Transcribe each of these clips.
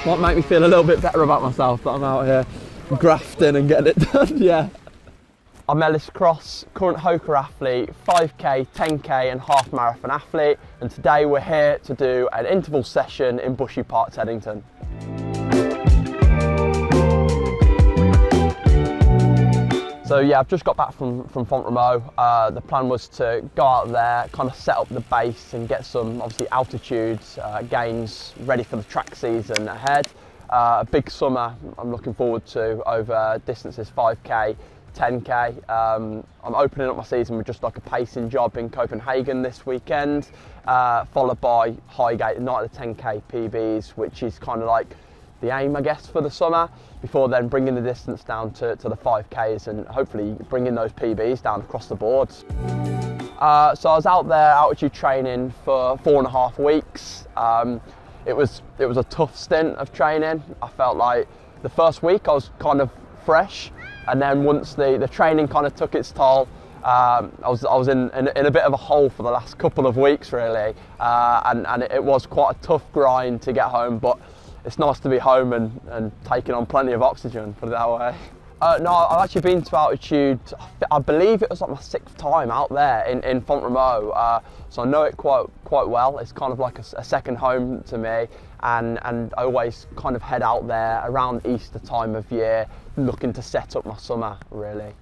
Might make me feel a little bit better about myself that I'm out here grafting and getting it done, yeah. I'm Ellis Cross, current HOKA athlete, 5k, 10k and half marathon athlete, and today we're here to do an interval session in Bushy Park, Teddington. So yeah, I've just got back from Font-Romeu. The plan was to go out there, kind of set up the base and get some obviously altitude gains ready for the track season ahead. A big summer I'm looking forward to over distances 5k, 10k. I'm opening up my season with just like a pacing job in Copenhagen this weekend, followed by Highgate, the night of the 10k PBs, which is kind of like the aim, I guess, for the summer, before then bringing the distance down to the 5Ks and hopefully bringing those PBs down across the boards. So I was out there altitude training for 4.5 weeks. It was a tough stint of training. I felt like the first week I was kind of fresh, and then once the training kind of took its toll, I was in a bit of a hole for the last couple of weeks really, and it was quite a tough grind to get home, but it's nice to be home and taking on plenty of oxygen, put it that way. No, I've actually been to altitude, I believe it was like my 6th time out there in Font-Romeu, so I know it quite well. It's kind of like a second home to me, and I always kind of head out there around Easter time of year, looking to set up my summer really.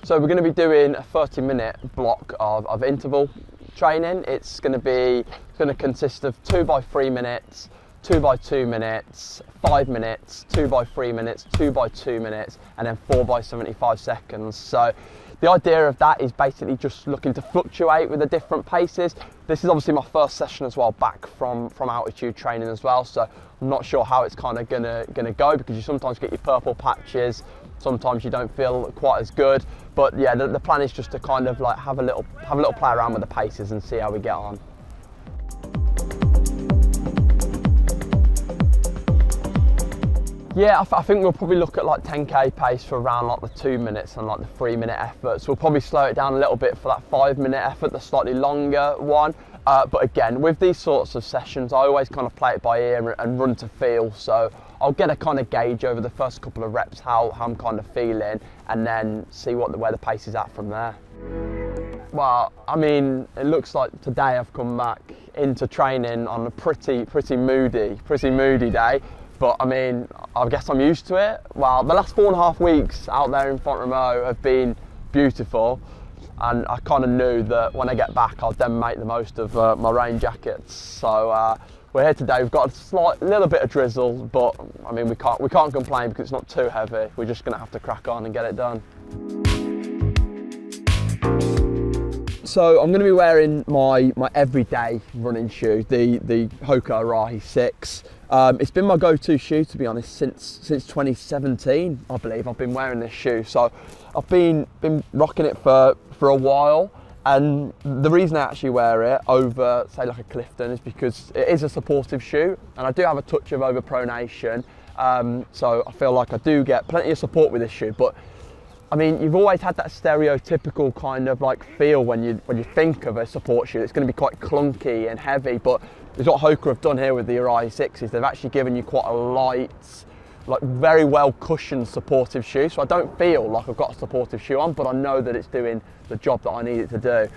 So we're going to be doing a 30-minute block of interval training. It's going to consist of 2 by 3 minutes, 2 by 2 minutes, 5 minutes, 2 by 3 minutes, 2 by 2 minutes, and then 4 by 75 seconds. So the idea of that is basically just looking to fluctuate with the different paces. This is obviously my first session as well, back from altitude training as well. So I'm not sure how it's kind of gonna go, because you sometimes get your purple patches, sometimes you don't feel quite as good. But yeah, the plan is just to kind of like have a little play around with the paces and see how we get on. Yeah, I think we'll probably look at like 10k pace for around like the 2 minutes and like the 3-minute efforts. We'll probably slow it down a little bit for that 5-minute effort, the slightly longer one. But again, with these sorts of sessions, I always kind of play it by ear and run to feel. So I'll get a kind of gauge over the first couple of reps how I'm kind of feeling, and then see where the pace is at from there. Well, I mean, it looks like today I've come back into training on a pretty moody day. But I mean, I guess I'm used to it. Well, the last 4.5 weeks out there in Font-Romeu have been beautiful, and I kind of knew that when I get back, I'll then make the most of my rain jackets. So we're here today. We've got a little bit of drizzle, but I mean, we can't complain because it's not too heavy. We're just going to have to crack on and get it done. So I'm going to be wearing my everyday running shoe, the HOKA Arahi 6. It's been my go-to shoe, to be honest, since 2017, I believe. I've been wearing this shoe, so I've been rocking it for a while. And the reason I actually wear it over, say, like a Clifton is because it is a supportive shoe, and I do have a touch of overpronation. So I feel like I do get plenty of support with this shoe. But I mean, you've always had that stereotypical kind of like feel when you think of a support shoe. It's going to be quite clunky and heavy, but what HOKA have done here with the Arahi 6 is they've actually given you quite a light, like very well cushioned supportive shoe. So I don't feel like I've got a supportive shoe on, but I know that it's doing the job that I need it to do.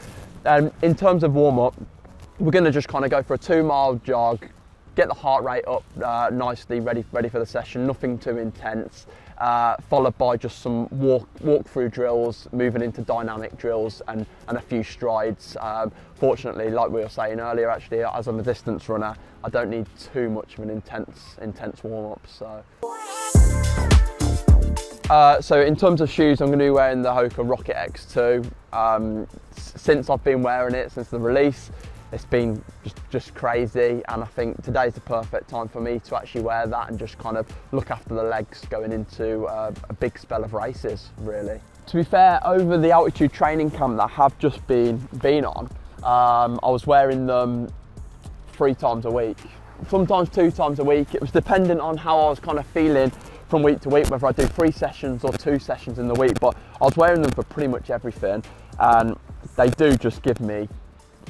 And in terms of warm up, we're going to just kind of go for a 2-mile jog, get the heart rate up nicely, ready for the session, nothing too intense. Followed by just some walk-through drills, moving into dynamic drills and a few strides. Fortunately, like we were saying earlier, actually, as I'm a distance runner, I don't need too much of an intense warm-up. So in terms of shoes, I'm going to be wearing the HOKA Rocket X2. Since I've been wearing it, since the release, it's been just crazy, and I think today's the perfect time for me to actually wear that and just kind of look after the legs going into a big spell of races, really. To be fair, over the altitude training camp that I have just been on, I was wearing them 3 times a week, sometimes 2 times a week. It was dependent on how I was kind of feeling from week to week, whether I do 3 sessions or 2 sessions in the week, but I was wearing them for pretty much everything, and they do just give me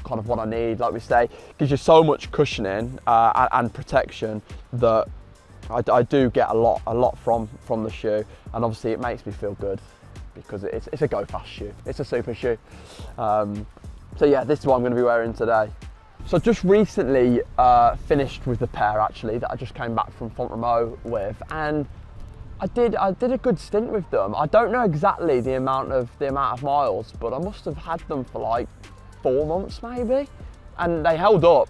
kind of what I need. Like we say, gives you so much cushioning and protection that I do get a lot from the shoe, and obviously it makes me feel good because it's a go fast shoe. It's a super shoe. So yeah, this is what I'm going to be wearing today. So just recently finished with the pair actually that I just came back from Font-Romeu with, and I did a good stint with them. I don't know exactly the amount of miles, but I must have had them for like 4 months maybe, and they held up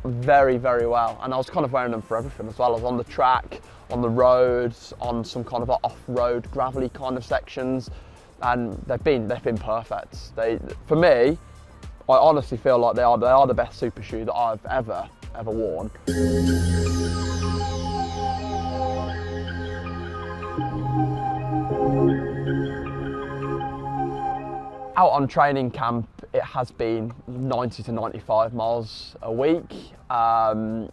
very, very well. And I was kind of wearing them for everything as well. I was on the track, on the roads, on some kind of off-road gravelly kind of sections, and they've been perfect. For me, I honestly feel like they are the best super shoe that I've ever worn. Out on training camp, it has been 90 to 95 miles a week, and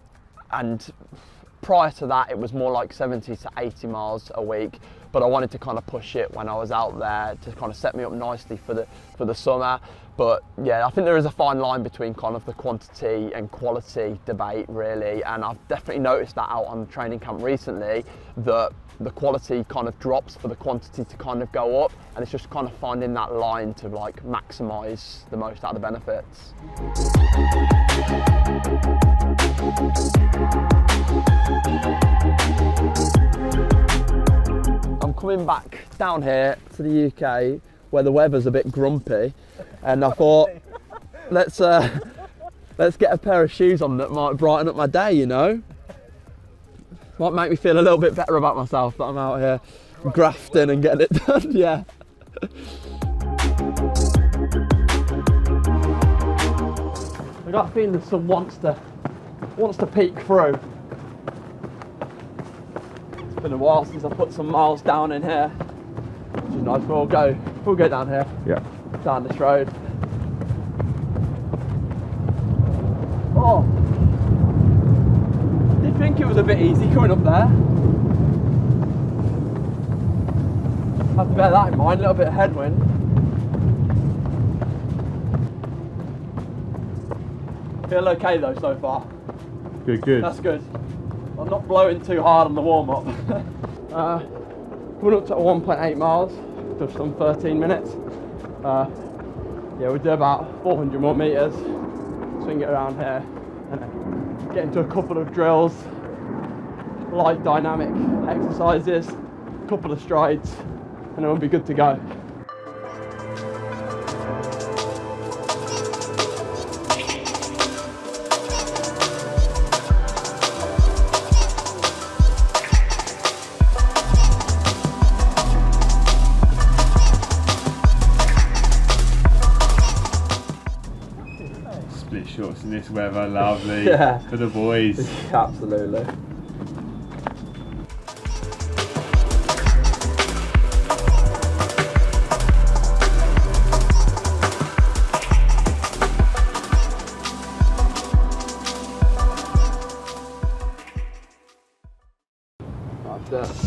prior to that it was more like 70 to 80 miles a week, but I wanted to kind of push it when I was out there to kind of set me up nicely for the summer. But yeah, I think there is a fine line between kind of the quantity and quality debate really, and I've definitely noticed that out on training camp recently, that the quality kind of drops for the quantity to kind of go up, and it's just kind of finding that line to like maximise the most out of the benefits. I'm coming back down here to the UK where the weather's a bit grumpy, and I thought let's get a pair of shoes on that might brighten up my day, you know. Might make me feel a little bit better about myself that I'm out here grafting and getting it done, yeah. I got a feeling the sun wants to peek through. It's been a while since I put some miles down in here, which is nice. We'll go down here, yeah, down this road. Oh, I did think it was a bit easy coming up there. Have to bear that in mind, a little bit of headwind. Feel okay though so far. Good. That's good. I'm not blowing too hard on the warm up. Coming up to 1.8 miles, just some 13 minutes. Yeah, we'll do about 400 more meters, swing it around here, and then get into a couple of drills, light dynamic exercises, a couple of strides, and then we'll be good to go. Split shorts in this weather, lovely. Yeah. For the boys. Absolutely. That's it.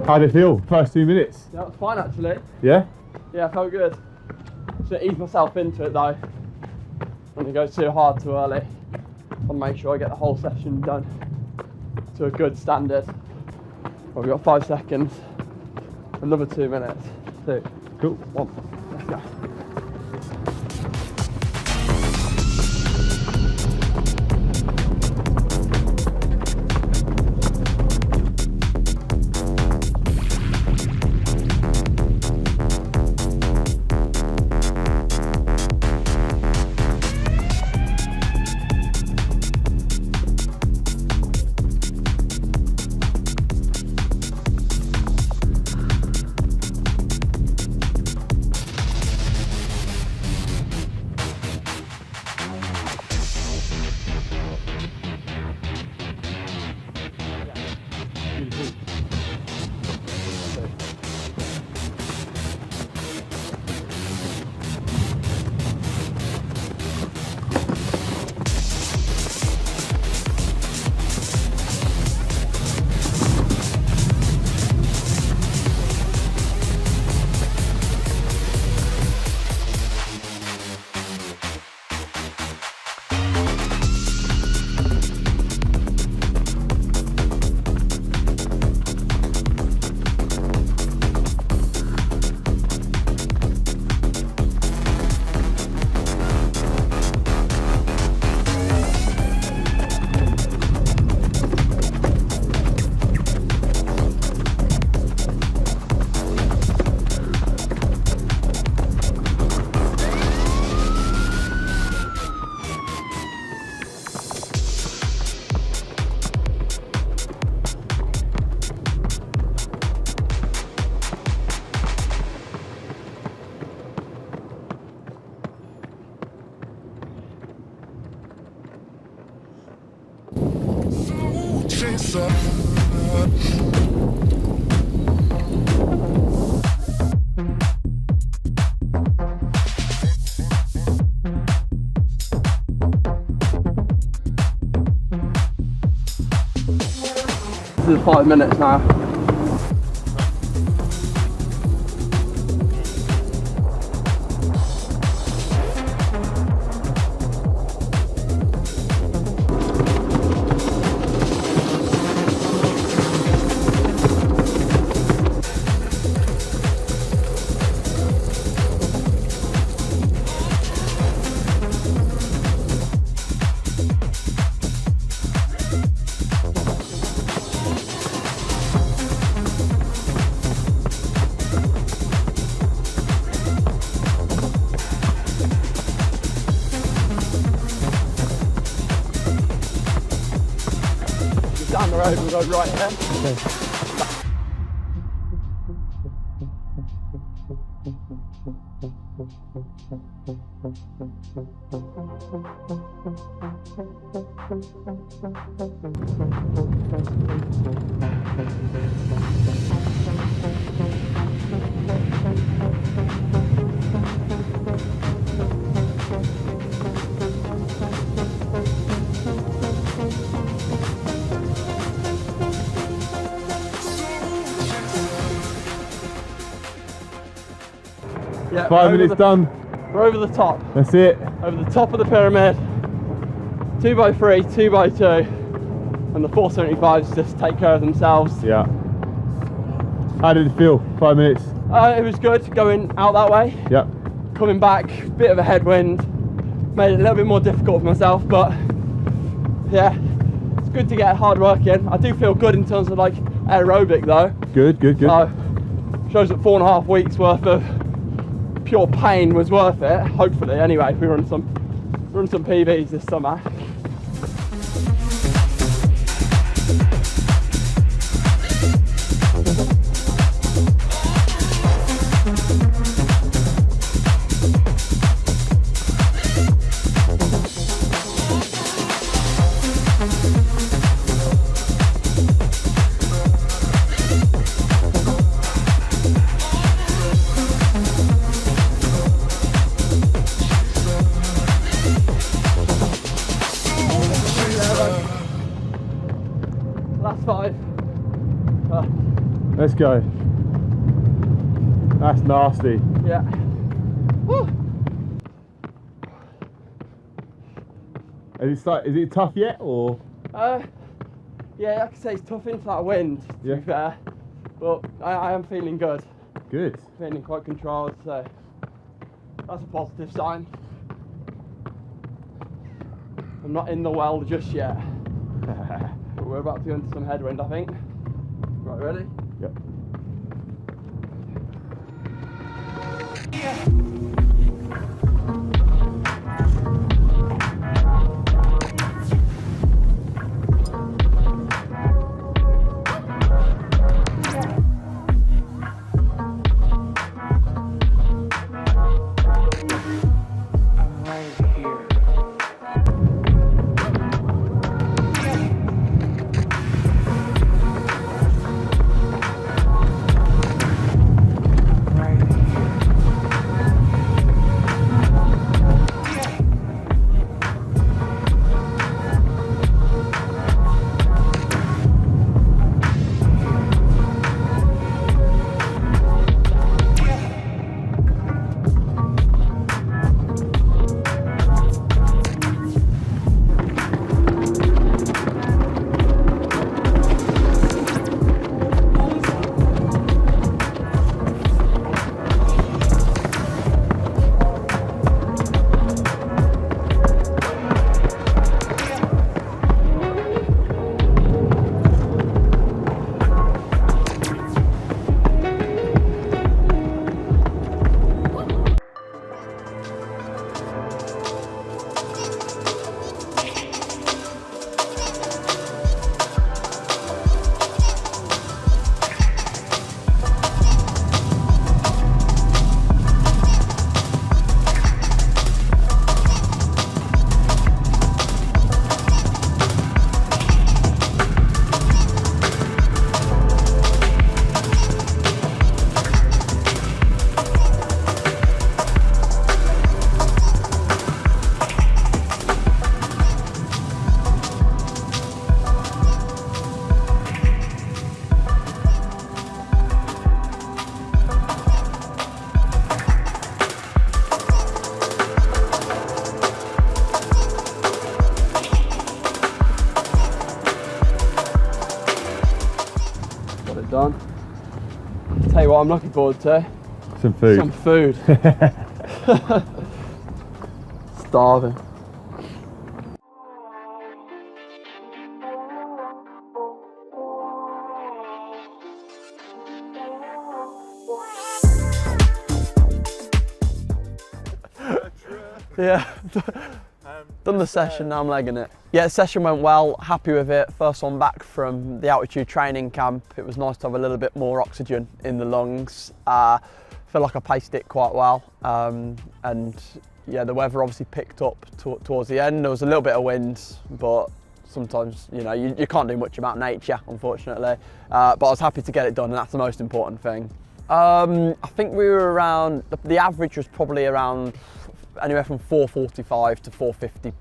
How did it feel? First 2 minutes? Yeah, it was fine actually. Yeah? Yeah, I felt good. Just ease myself into it though. When it goes too hard too early, I'll make sure I get the whole session done to a good standard. Well, we've got 5 seconds, another 2 minutes. 2, cool. 1, let's go. chaser. This is 5 minutes now. Down the road, we'll go right here. Okay. Yeah, 5 minutes done. We're over the top. That's it. Over the top of the pyramid. 2x3, 2x2, and the 475s just take care of themselves. Yeah. How did it feel? 5 minutes? It was good going out that way. Yep. Coming back, bit of a headwind. Made it a little bit more difficult for myself, but yeah, it's good to get hard work in. I do feel good in terms of like aerobic though. Good, good, good. Shows that 4.5 weeks worth of pure pain was worth it, hopefully. Anyway, if we run some PBs this summer. Last 5. Let's go. That's nasty. Yeah. Woo. Is it tough yet, or? Yeah, like I say, it's tough into that wind, to be fair. But I am feeling good. Good. Feeling quite controlled, so that's a positive sign. I'm not in the well just yet. But we're about to go into some headwind, I think. Right, ready? Yep. done. Tell you what I'm looking forward to. Some food. Some food. Starving. Yeah. Done the session, now I'm legging it. Yeah, the session went well, happy with it. First one back from the altitude training camp. It was nice to have a little bit more oxygen in the lungs. Feel like I paced it quite well. And yeah, the weather obviously picked up towards the end. There was a little bit of wind, but sometimes, you know, you can't do much about nature, unfortunately. But I was happy to get it done, and that's the most important thing. I think we were around, the average was probably around anywhere from 4:45 to 4:50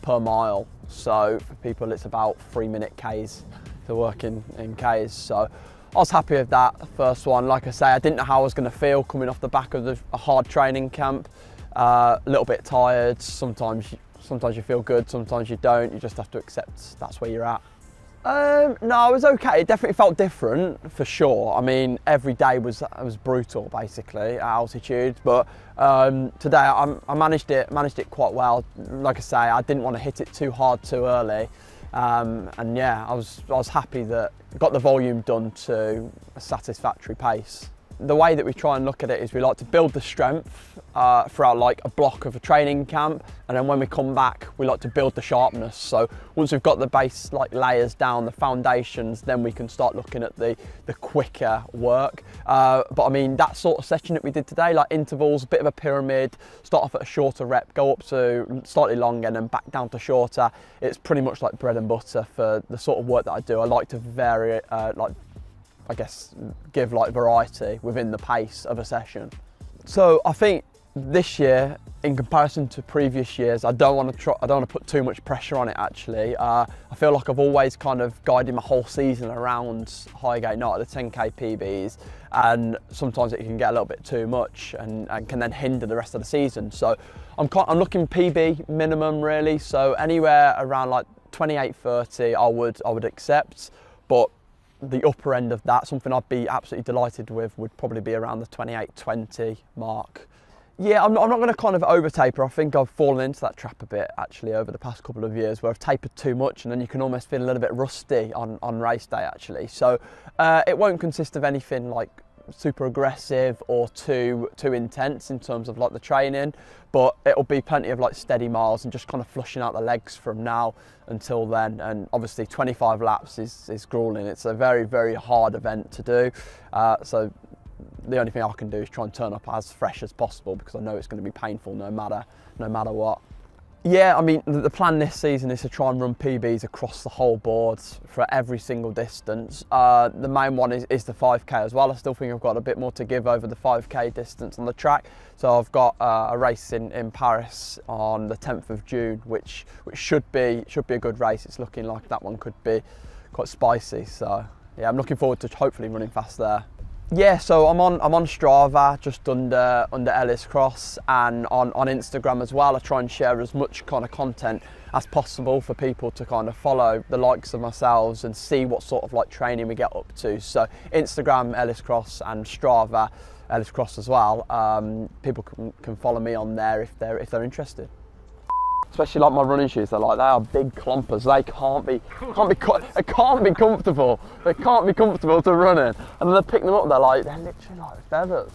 per mile. So for people, it's about 3-minute Ks to work in Ks. So I was happy with that first one. Like I say, I didn't know how I was going to feel coming off the back of a hard training camp. A little bit tired. Sometimes you feel good, sometimes you don't. You just have to accept that's where you're at. No, it was okay. It definitely felt different, for sure. I mean, every day was brutal, basically, at altitude. But today, I managed it quite well. Like I say, I didn't want to hit it too hard too early. And yeah, I was happy that I got the volume done to a satisfactory pace. The way that we try and look at it is we like to build the strength throughout like a block of a training camp, and then when we come back we like to build the sharpness. So once we've got the base like layers down, the foundations, then we can start looking at the quicker work. But I mean, that sort of session that we did today, like intervals, a bit of a pyramid, start off at a shorter rep, go up to slightly longer and then back down to shorter. It's pretty much like bread and butter for the sort of work that I do. I like to vary I guess, give like variety within the pace of a session. So I think this year, in comparison to previous years, I don't want to put too much pressure on it actually. I feel like I've always kind of guided my whole season around Highgate, not at the 10K PBs, and sometimes it can get a little bit too much and can then hinder the rest of the season. So I'm looking PB minimum really, so anywhere around like 28:30 I would accept, but the upper end of that, something I'd be absolutely delighted with, would probably be around the 28:20 mark. Yeah, I'm not going to kind of over taper. I think I've fallen into that trap a bit actually over the past couple of years, where I've tapered too much and then you can almost feel a little bit rusty on race day actually. So it won't consist of anything like super aggressive or too intense in terms of like the training, but it'll be plenty of like steady miles and just kind of flushing out the legs from now until then. And obviously 25 laps is grueling. It's a very, very hard event to do, so the only thing I can do is try and turn up as fresh as possible, because I know it's going to be painful no matter what. Yeah, I mean, the plan this season is to try and run PBs across the whole board for every single distance. The main one is the 5K as well. I still think I've got a bit more to give over the 5K distance on the track. So I've got a race in Paris on the 10th of June, which should be a good race. It's looking like that one could be quite spicy. So yeah, I'm looking forward to hopefully running fast there. Yeah, so I'm on Strava, just under Ellis Cross, and on Instagram as well. I try and share as much kind of content as possible for people to kind of follow the likes of myself and see what sort of like training we get up to. So Instagram Ellis Cross and Strava Ellis Cross as well. People can follow me on there if they're interested. Especially like my running shoes, they are big clumpers. They can't be comfortable. They can't be comfortable to run in. And then I pick them up, they're literally like feathers.